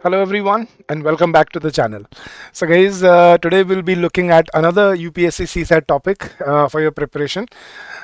Hello everyone and welcome back to the channel. So guys, today we'll be looking at another UPSC CSAT topic for your preparation.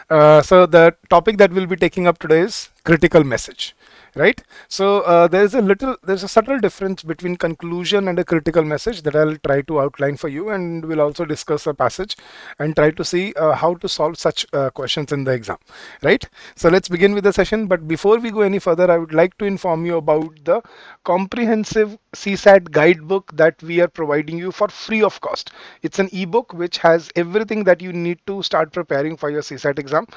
So the topic that we'll be taking up today is critical message, right? So there's a subtle difference between conclusion and a critical message that I'll try to outline for you, and we'll also discuss a passage and try to see how to solve such questions in the exam, right? So let's begin with the session. But before we go any further, I would like to inform you about the comprehensive CSAT guidebook that we are providing you for free of cost. It's an ebook which has everything that you need to start preparing for your CSAT exam,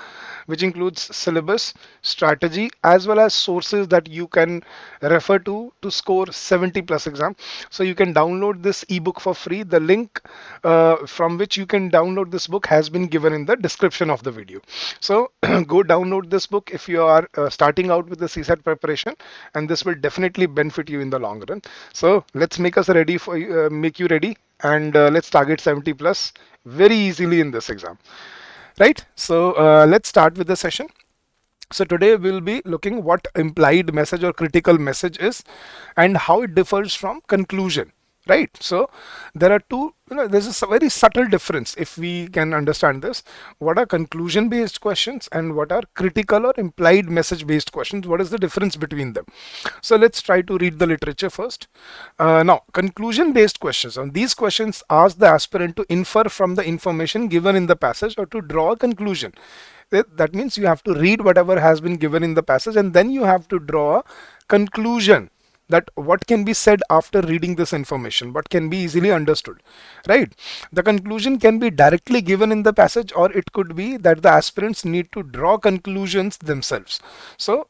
which includes syllabus, strategy, as well as sources that you can refer to score 70 plus exam. So you can download this ebook for free. The link from which you can download this book has been given in the description of the video. So go download this book if you are starting out with the CSAT preparation, and this will definitely benefit you in the long run. So let's make you ready, and let's target 70 plus very easily in this exam, right? So let's start with the session. So today we'll be looking what implied message or critical message is and how it differs from conclusion, right? So there are two, there's a very subtle difference if we can understand this. What are conclusion based questions and what are critical or implied message based questions? What is the difference between them? So let's try to read the literature first. Now, conclusion based questions. And these questions ask the aspirant to infer from the information given in the passage or to draw a conclusion. That means you have to read whatever has been given in the passage and then you have to draw a conclusion, that what can be said after reading this information, what can be easily understood, right? The conclusion can be directly given in the passage, or it could be that the aspirants need to draw conclusions themselves. So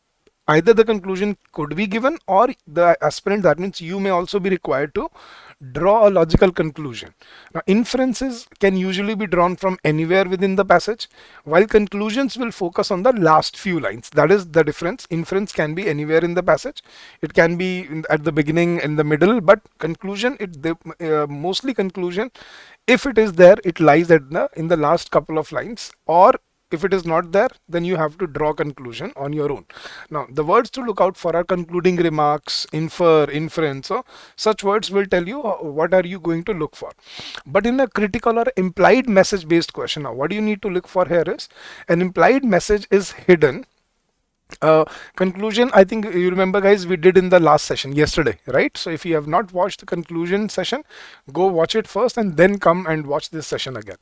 either the conclusion could be given or the aspirant, that means you may also be required to draw a logical conclusion. Now inferences can usually be drawn from anywhere within the passage, while conclusions will focus on the last few lines. That is the difference. Inference can be anywhere in the passage, it can be at the beginning, in the middle, but conclusion, mostly conclusion, if it is there, it lies in the last couple of lines, or if it is not there, then you have to draw conclusion on your own. Now the words to look out for are concluding remarks, infer, inference. So such words will tell you what are you going to look for. But in a critical or implied message based question, now what you need to look for here is an implied message is hidden. Conclusion, I think you remember guys, we did in the last session yesterday, right? So if you have not watched the conclusion session, go watch it first and then come and watch this session again.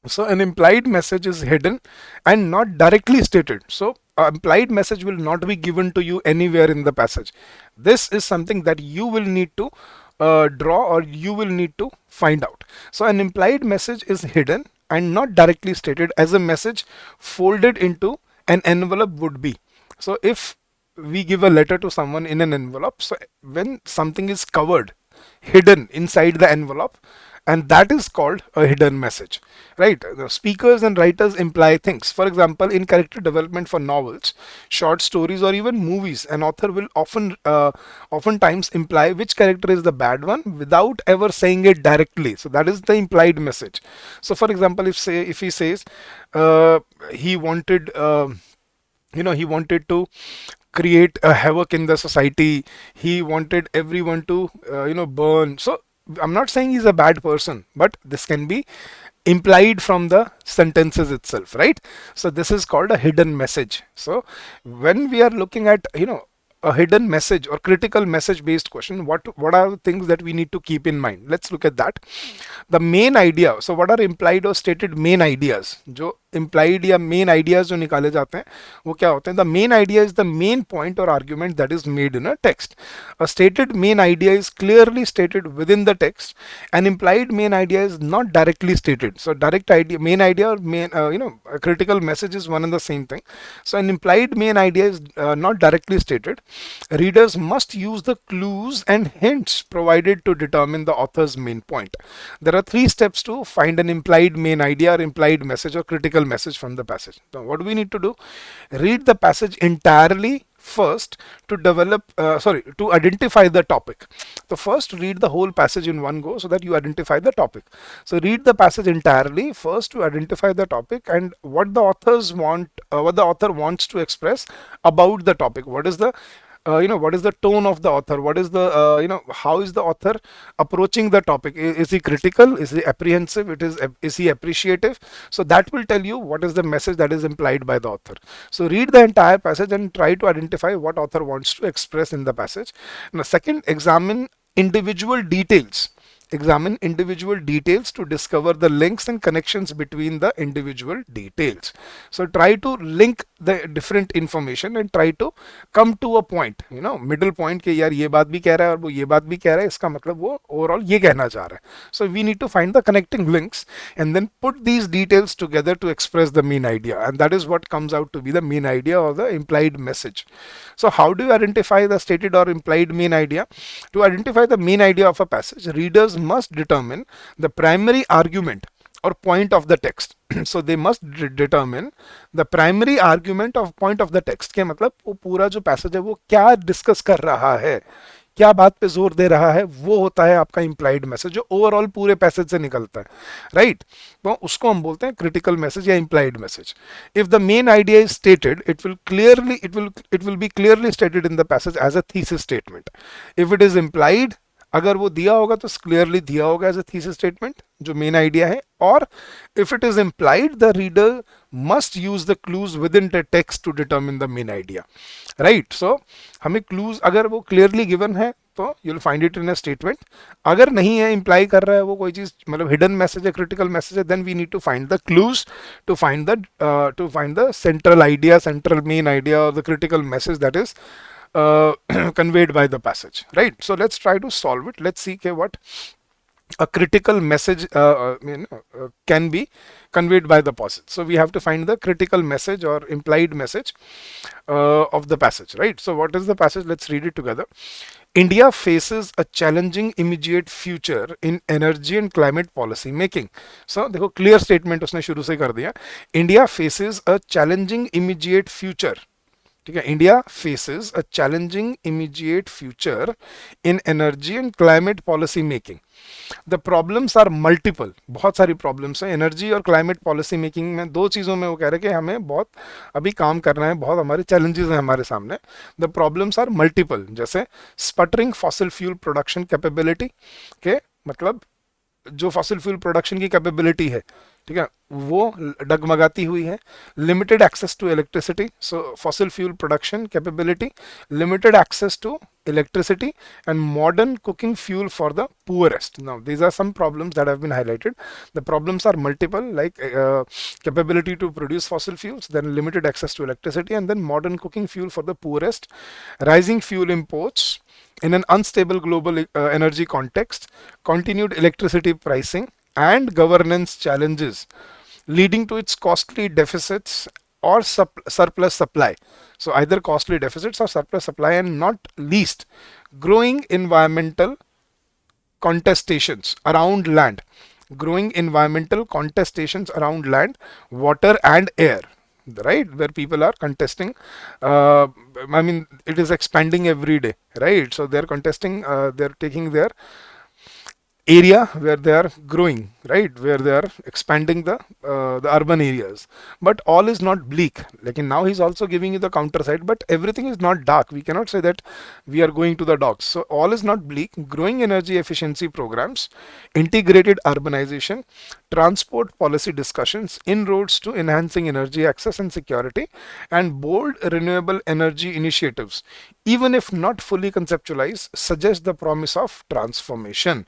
So an implied message is hidden and not directly stated. So implied message will not be given to you anywhere in the passage. This is something that you will need to draw, or you will need to find out. So an implied message is hidden and not directly stated, as a message folded into an envelope would be. So if we give a letter to someone in an envelope, so when something is covered, hidden inside the envelope, and that is called a hidden message, right? The speakers and writers imply things. For example, in character development for novels, short stories, or even movies, an author will oftentimes imply which character is the bad one without ever saying it directly. So that is the implied message. So for example, if he says he wanted he wanted to create a havoc in the society, he wanted everyone to burn. So I'm not saying he's a bad person, but this can be implied from the sentences itself, right? So this is called a hidden message. So when we are looking at a hidden message or critical message based question, what are the things that we need to keep in mind? Let's look at that. The main idea. So what are implied or stated main ideas? जो implied या main ideas जो निकाले जाते हैं वो क्या होते हैं? The main idea is the main point or argument that is made in a text. A stated main idea is clearly stated within the text. An implied main idea is not directly stated. So direct idea, main idea, or main a critical message is one and the same thing. So an implied main idea is not directly stated. Readers must use the clues and hints provided to determine the author's main point. There are 3 steps to find an implied main idea or implied message or critical message from the passage. Now what do we need to do? Read the passage entirely first to identify the topic. So first read the whole passage in one go so that you identify the topic. So read the passage entirely first to identify the topic and what the author wants to express about the topic. What is the what is the tone of the author, what is the how is the author approaching the topic. Is he critical, is he apprehensive, is he appreciative? So that will tell you what is the message that is implied by the author. So read the entire passage and try to identify what author wants to express in the passage. Now second, examine individual details to discover the links and connections between the individual details. So try to link the different information and try to come to a point, middle point कि यार ये बात भी कह रहा है और वो ये बात भी कह रहा है, इसका मतलब वो overall ये कहना चाह रहा है. So we need to find the connecting links and then put these details together to express the main idea, and that is what comes out to be the main idea or the implied message. So how do you identify the stated or implied main idea? To identify the main idea of a passage, readers must determine the primary argument or point of the text. So they must determine the primary argument of point of the text. के मतलब वो पूरा जो passage है वो क्या discuss कर रहा है, क्या बात पे जोर दे रहा है, वो होता है आपका इंप्लाइड मैसेज जो ओवरऑल पूरे पैसेज से निकलता है, राइट? तो उसको हम बोलते हैं क्रिटिकल मैसेज या implied message. If the main idea is stated, it will be clearly stated in the passage as a thesis statement. If it is implied, अगर वो दिया होगा तो क्लियरली दिया होगा एज अ थीसिस स्टेटमेंट जो main idea है. और if it is implied, the reader must use the clues within the text to determine the main idea, right? So हमें क्लूज अगर वो क्लियरली गिवन है तो you will find it in a statement. अगर नहीं है, imply कर रहा है वो कोई चीज, मतलब हिडन मैसेज है, क्रिटिकल मैसेज है, then we need to find the clues to find the central idea, central main idea और the critical message that is conveyed by the passage, right? So let's try to solve it. Let's see what a critical message can be conveyed by the passage. So we have to find the critical message or implied message of the passage, right? So what is the passage? Let's read it together. India faces a challenging immediate future in energy and climate policy making. So देखो clear statement उसने शुरू से कर दिया. India faces a challenging immediate future. ठीक है, India faces a challenging immediate future in energy and climate policy making. The problems are multiple, बहुत सारी प्रॉब्लम्स हैं एनर्जी और क्लाइमेट पॉलिसी मेकिंग में. दो चीज़ों में वो कह रहे हैं कि हमें बहुत अभी काम करना है, बहुत हमारे चैलेंजेस हैं हमारे सामने. द प्रॉब्लम्स आर मल्टीपल, जैसे sputtering fossil fuel production capability के, मतलब जो फॉसिल फ्यूल प्रोडक्शन की कैपेबिलिटी है, ठीक है, वो डगमगाती हुई है. Limited access to electricity, so fossil fuel production capability, limited access to electricity, and modern cooking fuel for the poorest. Now these are some problems that have been highlighted. The problems are multiple, like capability to produce fossil fuels, then limited access to electricity, and then modern cooking fuel for the poorest, rising fuel imports in an unstable global energy context, continued electricity pricing, and governance challenges leading to its costly deficits or surplus supply. So either costly deficits or surplus supply, and not least growing environmental contestations around land, water and air, right, where people are contesting. I mean, it is expanding every day, right? So they're contesting, they're taking their area where they are growing, right, where they are expanding the urban areas. But all is not bleak. Like now he's also giving you the counter side, but everything is not dark. We cannot say that we are going to the dogs. So all is not bleak. Growing energy efficiency programs, integrated urbanization, transport policy discussions, inroads to enhancing energy access and security, and bold renewable energy initiatives, even if not fully conceptualized, suggest the promise of transformation.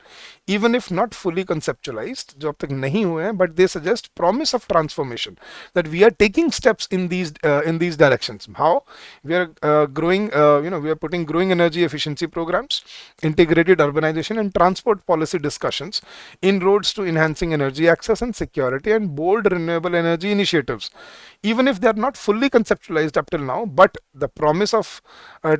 Even if not fully conceptualized, जो अब तक नहीं हुए हैं, but they suggest promise of transformation, that we are taking steps in these directions. How? We are we are putting growing energy efficiency programs, integrated urbanization, and transport policy discussions, inroads to enhancing energy access and security, and bold renewable energy initiatives, even if they are not fully conceptualized up till now, but the promise of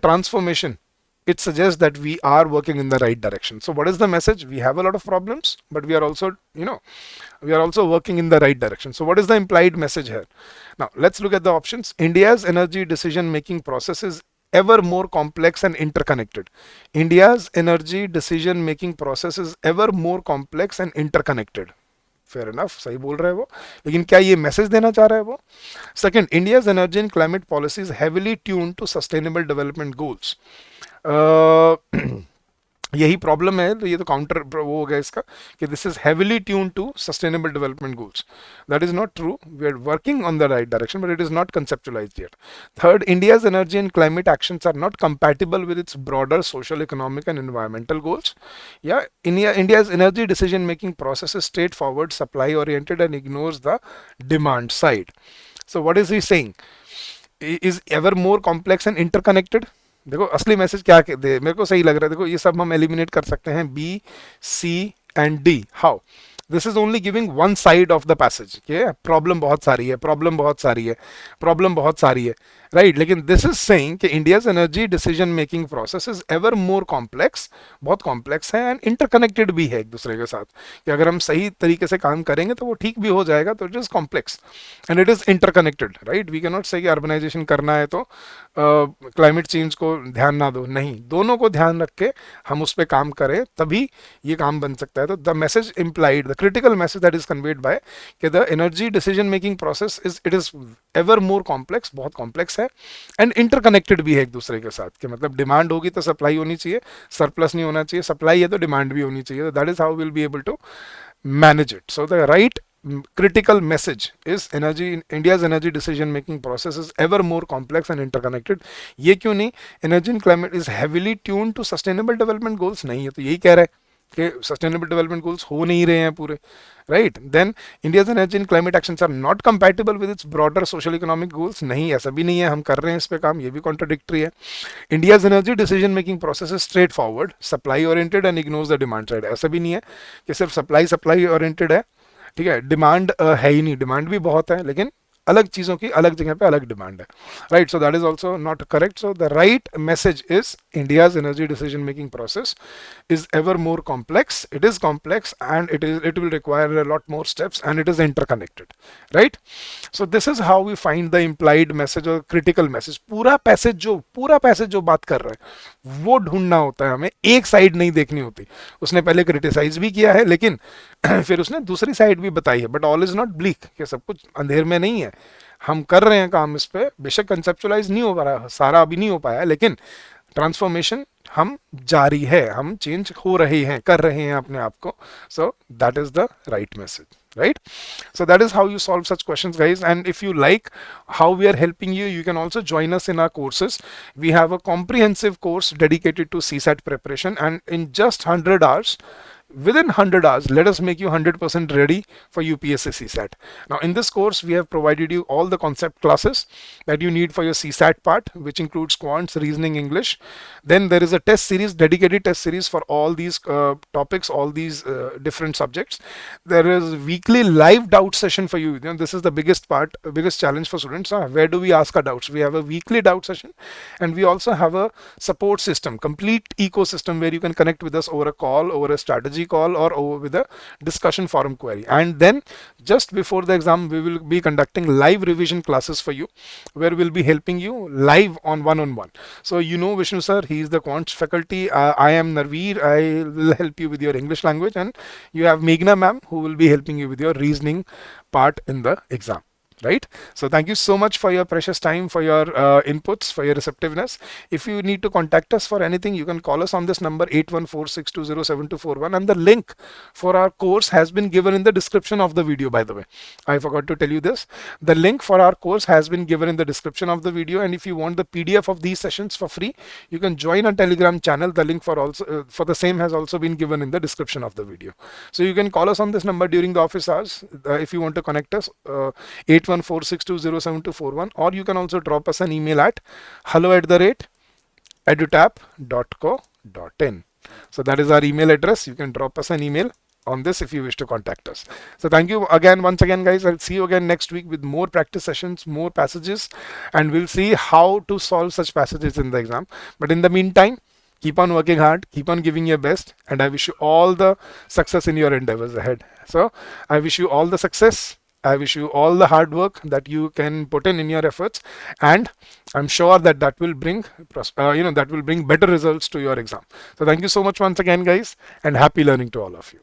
transformation, it suggests that we are working in the right direction. So what is the message? We have a lot of problems, but we are also, we are also working in the right direction. So what is the implied message here? Now let's look at the options. India's energy decision making process is ever more complex and interconnected. India's energy decision making process is ever more complex and interconnected. Fair enough, सही बोल रहे हैं वो, लेकिन क्या ये message देना चाह रहा है वो? Second, India's energy and climate policies heavily tuned to sustainable development goals. यही प्रॉब्लम है, तो ये तो काउंटर वो हो गया इसका कि this is heavily tuned to sustainable development goals. That is not true. We are working on the right direction, but it is not conceptualized yet. Third, India's energy and climate actions are not compatible with its broader social, economic, and environmental goals. Yeah, India's energy decision-making process is straightforward, supply-oriented, and ignores the demand side. So, what is he saying? Is ever more complex and interconnected. देखो असली message क्या दे, मेरे को सही लग रहा है. देखो ये सब हम एलिमिनेट कर सकते हैं, B, C and D. How? This is only giving one side of the passage. Problem बहुत सारी है, प्रॉब्लम बहुत सारी है, प्रॉब्लम बहुत सारी है, राइट. लेकिन दिस इज सेइंग कि India's energy decision making process is ever more complex, बहुत कॉम्प्लेक्स है, एंड इंटरकनेक्टेड भी है एक दूसरे के साथ. कि अगर हम सही तरीके से काम करेंगे तो वो ठीक भी हो जाएगा. तो it is complex and it is interconnected, right. We can not say कि अर्बनाइजेशन करना है तो क्लाइमेट चेंज को ध्यान ना दो, नहीं, दोनों को ध्यान रख के हम उस पर काम करें तभी ये काम बन सकता है. तो the message implied, the critical message that is conveyed by कि the energy decision making process is ever more complex, बहुत कॉम्प्लेक्स है, एंड इंटरकनेक्टेड भी है एक दूसरे के साथ. कि मतलब डिमांड होगी तो सप्लाई होनी चाहिए, सरप्लस नहीं होना चाहिए, सप्लाई है तो डिमांड भी होनी चाहिए. That is how will be able to manage it. So the right critical message is India's energy decision making process is ever more complex and interconnected. ये क्यों नहीं? Energy and climate is heavily tuned to sustainable development goals. नहीं है तो यही कह रहा है कि सस्टेनेबल डेवलपमेंट गोल्स हो नहीं रहे हैं पूरे, right. Then India's energy and climate actions are not compatible with its broader social economic goals. नहीं, ऐसा भी नहीं है, हम कर रहे हैं इस पे काम, ये भी कॉन्ट्राडिक्टरी है. India's energy decision making process is straight forward, supply oriented and ignores the demand side. ऐसा भी नहीं है कि सिर्फ सप्लाई ओरिएंटेड है, ठीक है, डिमांड है ही नहीं. डिमांड भी बहुत है, लेकिन अलग चीज़ों की अलग जगह पे अलग डिमांड है, right. So that is also not correct. So the right message is India's energy decision making process is ever more complex. It is complex and it will require a lot more steps and it is interconnected, right. So this is how we find the implied message or critical message. पूरा passage जो बात कर रहा है वो ढूंढना होता है हमें, एक साइड नहीं देखनी होती. उसने पहले क्रिटिसाइज भी किया है, लेकिन फिर उसने दूसरी साइड भी बताई है. But all is not bleak, कि सब कुछ अंधेर में नहीं है. हम कर रहे हैं काम इस पे, बेशक कंसेप्चुलाइज नहीं हो पा रहा, सारा अभी नहीं हो पाया, लेकिन ट्रांसफॉर्मेशन हम जारी है, हम चेंज हो रहे हैं, कर रहे हैं अपने आप को. So that is the right message, right. So that is how you solve such questions, guys. And if you like how we are helping you, you can also join us in our courses. We have a comprehensive course dedicated to CSAT preparation, and in just 100 hours, within 100 hours, let us make you 100% ready for UPSC CSAT. Now in this course we have provided you all the concept classes that you need for your CSAT part, which includes quants, reasoning, English. Then there is a test series, dedicated test series for all these topics, all these different subjects. There is weekly live doubt session for you. This is the biggest part, biggest challenge for students. Where do we ask our doubts? We have a weekly doubt session, and we also have a support system, complete ecosystem, where you can connect with us over a call, over a strategy call, or over with a discussion forum query. And then just before the exam we will be conducting live revision classes for you, where we'll be helping you live on one-on-one. So you know Vishnu sir, he is the quants faculty. I am Narveer, I will help you with your English language, and you have Meghna ma'am who will be helping you with your reasoning part in the exam, right. So thank you so much for your precious time, for your inputs, for your receptiveness. If you need to contact us for anything, you can call us on this number 8146207241, and the link for our course has been given in the description of the video. By the way, I forgot to tell you this. The link for our course has been given in the description of the video, and if you want the PDF of these sessions for free, you can join our Telegram channel. The link for the same has also been given in the description of the video. So you can call us on this number during the office hours if you want to connect us, 8146207241, or you can also drop us an email at hello@edutap.co.in. So that is our email address. You can drop us an email on this if you wish to contact us. So thank you again, once again, guys. I'll see you again next week with more practice sessions, more passages, and we'll see how to solve such passages in the exam. But in the meantime, keep on working hard, keep on giving your best, and I wish you all the success in your endeavors ahead. So I wish you all the success. I wish you all the hard work that you can put in your efforts, and I'm sure that will bring that will bring better results to your exam. So thank you so much once again, guys, and happy learning to all of you.